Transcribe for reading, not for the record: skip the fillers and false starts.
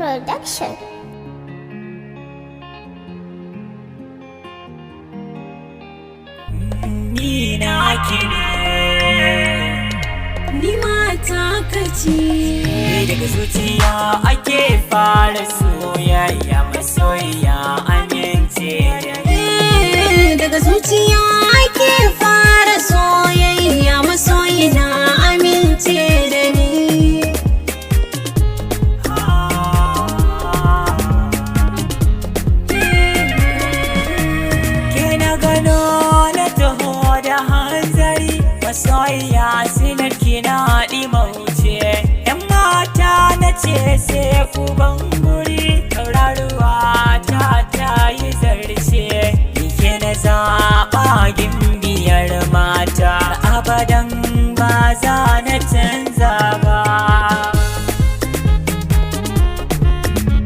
Production. Ni na ne, ni mata kace. daga zuciya ake fara soyayya, masoyiya amince da daga zuciya ake